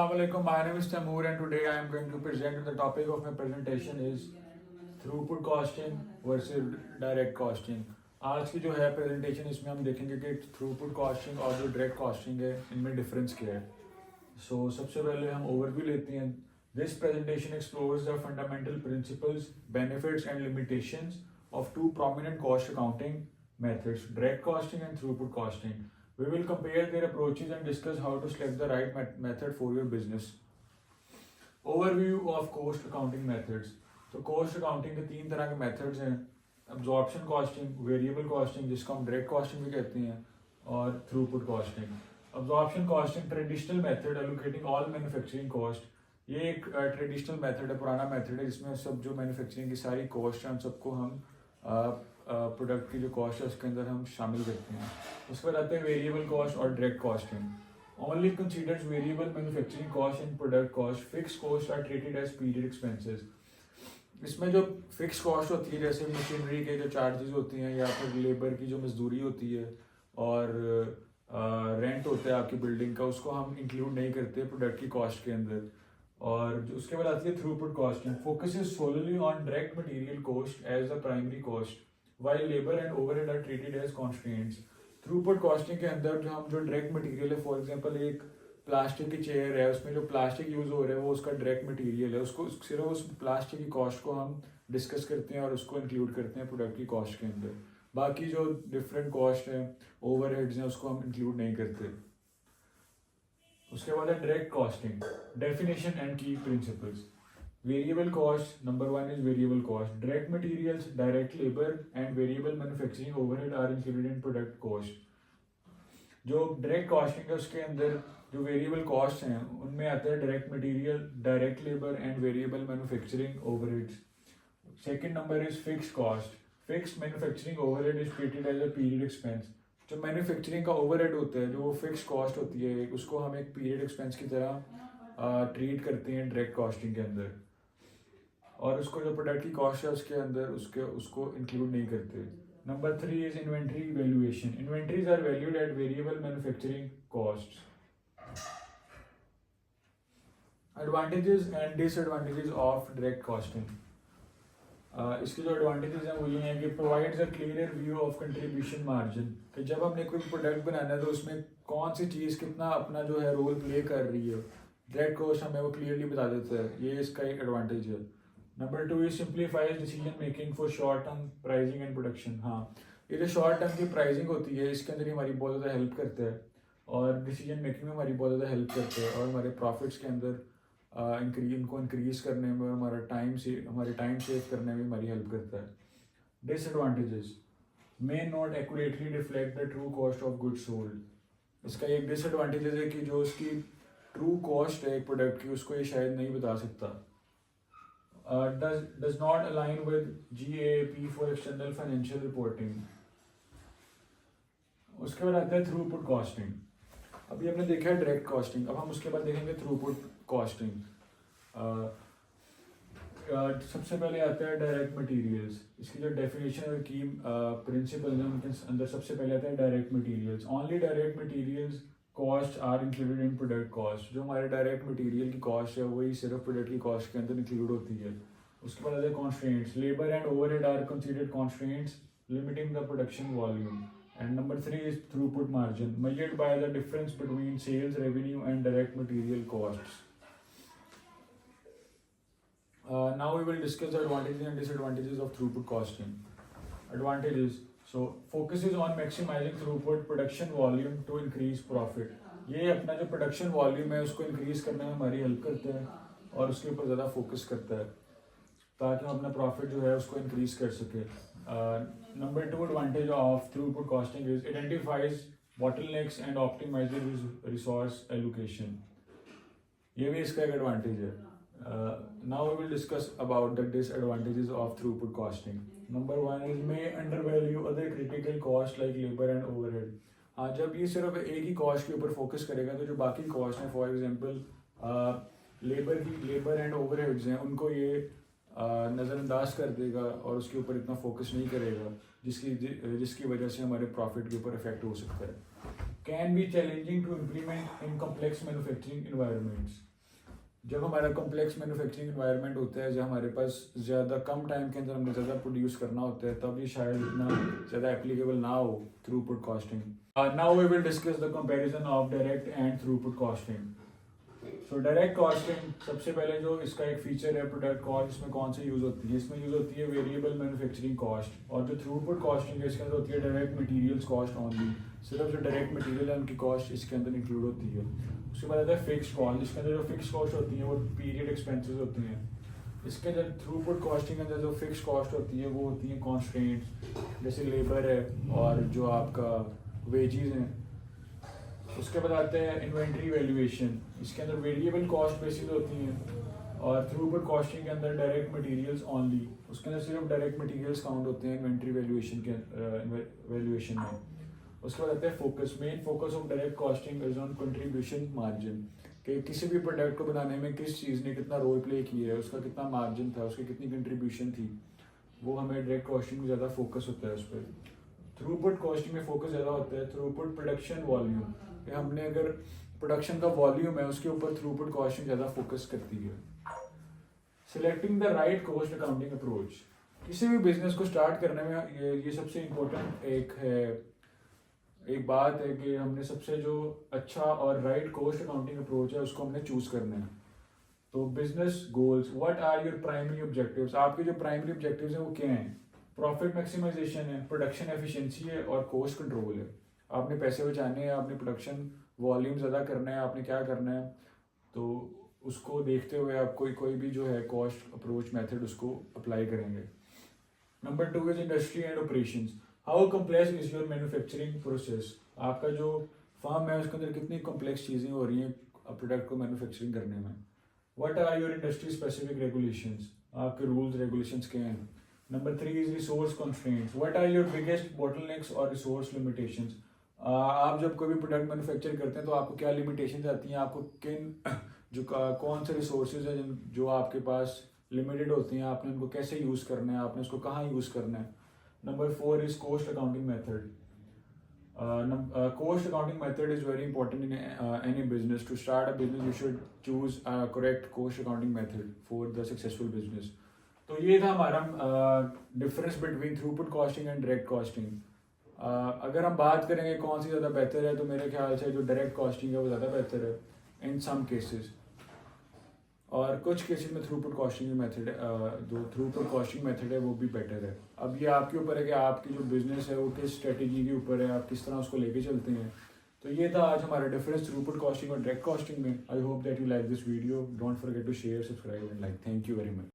Assalamualaikum, my name is Tamoor and today I am going to present the topic of my presentation is throughput costing versus direct costing. आज की जो है presentation इसमें हम देखेंगे कि थ्रूपुट कॉस्टिंग और जो डायरेक्ट कॉस्टिंग है इनमें डिफरेंस क्या है. सबसे पहले हम ओवरव्यू लेते हैं. This presentation explores the fundamental principles, benefits and limitations of to prominent cost accounting methods, direct costing and throughput costing. We will compare their approaches and discuss how to select the right method for your business. Overview of cost accounting methods. तो cost accounting के तीन तरह के methods हैं. Absorption costing, variable costing जिसको हम direct costing भी कहते हैं, और throughput costing. Absorption costing traditional method allocating all manufacturing cost. ये एक traditional method है, पुराना method है जिसमें सब जो manufacturing की सारी cost है उन सबको हम प्रोडक्ट की जो कॉस्ट है उसके अंदर हम शामिल करते हैं. उसके बाद आते हैं वेरिएबल कॉस्ट और direct costing. Only considers variable manufacturing cost and product cost. Fix cost are treated as period expenses. इसमें जो फिक्स कॉस्ट होती है जैसे मशीनरी के जो चार्जेस होती हैं या फिर लेबर की जो मजदूरी होती है और रेंट होता है आपकी बिल्डिंग का, उसको हम इंक्लूड नहीं करते प्रोडक्ट की कॉस्ट के अंदर. और उसके बाद आती है throughput costing. Focuses solely on direct material cost as the primary cost while labor and overhead are treated as constraints. Throughput costing के अंदर जो हम जो डायरेक्ट मटेरियल है, फॉर एग्जांपल एक प्लास्टिक की चेयर है, उसमें जो प्लास्टिक यूज हो रहा है वो उसका डायरेक्ट मटेरियल है, उसको सिर्फ उस प्लास्टिक की कॉस्ट को हम डिस्कस करते हैं और उसको इंक्लूड करते हैं प्रोडक्ट की कॉस्ट के अंदर. बाकी जो डिफरेंट कॉस्ट है, ओवरहेड्स हैं, उसको हम इंक्लूड नहीं करते. उसके बाद है डायरेक्ट कॉस्टिंग. डेफिनेशन एंड की principles. Variable cost, number one is variable cost. Direct materials, direct labor and variable manufacturing overhead are included in product cost. जो direct costing है उसके अंदर जो variable costs हैं उनमें आता है direct material, direct labor and variable manufacturing overheads. Second number is fixed cost. Fixed manufacturing overhead is treated as a period expense. जो manufacturing का overhead होता है, जो वो fixed cost होती है, उसको हम एक period expense की तरह ट्रीट करते हैं डायरेक्ट कॉस्टिंग के अंदर, और उसको जो प्रोडक्ट की कॉस्ट है उसके अंदर उसको इंक्लूड नहीं करते. Number 3 is inventory valuation. Inventories are valued at variable manufacturing cost. Advantages and disadvantages of direct costing. इसके जो एडवांटेजेस हैं वो ये हैं कि provides a clear view of contribution margin. कि जब हमने कोई प्रोडक्ट बनाना है तो उसमें कौन सी चीज़ कितना अपना जो है रोल प्ले कर रही है, डायरेक्ट कॉस्ट हमें वो क्लियरली बता देता है. ये इसका एक एडवांटेज है. Number 2 is simplifies decision making for short term pricing and production. हाँ, ये जो शॉर्ट टर्म की प्राइसिंग होती है इसके अंदर ही हमारी बहुत ज़्यादा हेल्प करता है और डिसीजन मेकिंग में हमारी बहुत ज़्यादा हेल्प करता है, और हमारे प्रॉफिट्स के अंदर इनको इंक्रीज करने में, हमारे टाइम सेव करने में हमारी हेल्प करता है. Disadvantages may not accurately reflect the true cost of goods sold. इसका एक डिसएडवांटेज है कि जो उसकी ट्रू कॉस्ट है एक प्रोडक्ट की उसको ये शायद नहीं बता सकता. Does not align with GAAP for external financial reporting. उसके बाद आता है थ्रूपुट कॉस्टिंग. अभी हमने देखा है डायरेक्ट कॉस्टिंग, अब हम उसके बाद देखेंगे थ्रूपुट कॉस्टिंग. सबसे पहले आता है डायरेक्ट मटेरियल्स. इसकी जो डेफिनेशन और की प्रिंसिपल है उनके अंदर सबसे पहले आता है direct materials. Only direct materials cost are included in product cost. जो हमारे डायरेक्ट मटेरियल की कॉस्ट है वही सिर्फ प्रोडक्ट की कॉस्ट के अंदर इंक्लूड होती है. उसके बाद आते हैं constraints. Labour and overhead are considered constraints limiting the production volume. And number 3 is throughput margin measured by the difference between sales revenue and direct material costs. Now we will discuss the advantages and disadvantages of throughput costing. Advantages. So focuses on maximizing throughput production volume to increase profit. ये अपना जो production volume है उसको increase करने में हमारी help करता है और उसके ऊपर ज़्यादा फोकस करता है ताकि हम अपना प्रॉफिट जो है उसको इंक्रीज कर सके. Number 2 advantage of throughput costing is identifies bottlenecks and optimises resource allocation. ये भी इसका एक एडवांटेज है. Now we will discuss about the disadvantages of throughput costing. Number 1 is may undervalue other critical costs like labor and overhead. हाँ, जब ये सिर्फ एक ही कॉस्ट के ऊपर फोकस करेगा तो जो बाकी कॉस्ट हैं, for example labour and overheads हैं, उनको ये नज़रअंदाज कर देगा और उसके ऊपर इतना फोकस नहीं करेगा जिसकी वजह से हमारे प्रॉफिट के ऊपर इफेक्ट हो सकता है. Can be challenging to implement in complex manufacturing environments. जब हमारा कॉम्प्लेक्स मैन्युफैक्चरिंग एनवायरनमेंट होता है, जब हमारे पास ज़्यादा कम टाइम के अंदर हमने ज़्यादा प्रोड्यूस करना होता है, तब ये शायद इतना ज़्यादा एप्लीकेबल ना हो throughput costing. Now we will discuss the comparison of direct and throughput costing. So direct costing, सबसे पहले जो इसका एक फीचर है प्रोडक्ट कॉस्ट, इसमें कौन सी यूज़ होती है? इसमें यूज़ होती है वेरिएबल मैन्युफैक्चरिंग कॉस्ट. और जो थ्रूपुट कॉस्टिंग है इसके अंदर होती है डायरेक्ट मटेरियल्स कॉस्ट ओनली. सिर्फ जो डायरेक्ट मटेरियल है उनकी कॉस्ट इसके अंदर इंक्लूड होती है. उसके बाद आता है फिक्स कॉस्ट. इसके अंदर जो फिक्स कॉस्ट होती है वो पीरियड एक्सपेंसेस होती हैं. इसके अंदर थ्रूपुट कॉस्टिंग के अंदर जो फिक्स कॉस्ट होती है वो होती है कॉन्स्ट्रेंट्स, जैसे लेबर है और जो आपका वेजेस हैं. उसके बाद आते हैं इन्वेंट्री वैल्यूएशन. इसके अंदर वेरिएबल कॉस्ट बेसिस होती हैं. और थ्रूपुट कॉस्टिंग के अंदर डायरेक्ट मटेरियल्स ओनली. उसके अंदर सिर्फ डायरेक्ट मटेरियल्स काउंट होते हैं इन्वेंट्री वैल्यूएशन के वैल्यूएशन में. उसके बाद आता है focus. Main focus of direct costing is on contribution margin, कि किसी भी प्रोडक्ट को बनाने में किस चीज़ ने कितना रोल प्ले किया है, उसका कितना मार्जिन था, उसकी कितनी कंट्रीब्यूशन थी, वो हमें डायरेक्ट कॉस्टिंग में ज़्यादा फोकस होता है उस पर. थ्रूपुट कॉस्टिंग में फोकस ज़्यादा होता है थ्रूपुट प्रोडक्शन वॉल्यूम, कि हमने अगर प्रोडक्शन का वॉल्यूम है उसके ऊपर थ्रूपुट कॉस्टिंग ज़्यादा फोकस करती है. Selecting the right cost accounting approach. किसी भी बिजनेस को स्टार्ट करने में ये सबसे इम्पोर्टेंट एक बात है कि हमने सबसे जो अच्छा और राइट कॉस्ट अकाउंटिंग अप्रोच है उसको हमने चूज करना है. तो business goals, what are your primary objectives. आपके जो प्राइमरी ऑब्जेक्टिव्स हैं वो क्या हैं? प्रॉफिट मैक्सिमाइजेशन है, प्रोडक्शन एफिशिएंसी है और कॉस्ट कंट्रोल है. आपने पैसे बचाने हैं, आपने प्रोडक्शन वॉल्यूम ज़्यादा करना है, आपने क्या करना है, तो उसको देखते हुए आप कोई भी जो है कॉस्ट अप्रोच मेथड उसको अप्लाई करेंगे. Number 2 is industry and operations. How complex is your manufacturing process. आपका जो फार्म है उसके अंदर कितनी कॉम्प्लेक्स चीज़ें हो रही हैं प्रोडक्ट को मैन्युफैक्चरिंग करने में. What are your industry specific regulations. आपके रूल्स रेगुलेशंस क्या हैं. Number 3 is resource constraints. What are your biggest bottlenecks और रिसोर्स लिमिटेशंस. आप जब कोई भी प्रोडक्ट मैन्युफैक्चर करते हैं तो आपको क्या लिमिटेशंस आती हैं, आपको किन जो कौन से रिसोर्सेज हैं जो आपके पास लिमिटेड होती हैं, आपने उनको कैसे यूज़ करना है, आपने उसको कहाँ यूज़ करना है. Number 4 is cost accounting method. Cost accounting method is very important in any business. To start a business, you should choose a correct cost accounting method for the successful business. तो ये था हमारा difference between throughput costing and direct costing. अगर हम बात करेंगे कौन सी ज़्यादा बेहतर है, तो मेरे ख्याल से जो डायरेक्ट कॉस्टिंग है वो ज़्यादा बेहतर है इन सम केसेस. और कुछ केसेस में थ्रूपुट कॉस्टिंग मेथड जो थ्रूपुट कॉस्टिंग मेथड है वो भी बेटर है. अब ये आपके ऊपर है कि आपकी जो बिजनेस है वो किस स्ट्रेटेजी के ऊपर है, आप किस तरह उसको लेके चलते हैं. तो ये था आज हमारा डिफरेंस थ्रूपुट कॉस्टिंग और डायरेक्ट कॉस्टिंग में. I hope that you like this video. Don't forget to share, subscribe and like. Thank you very much.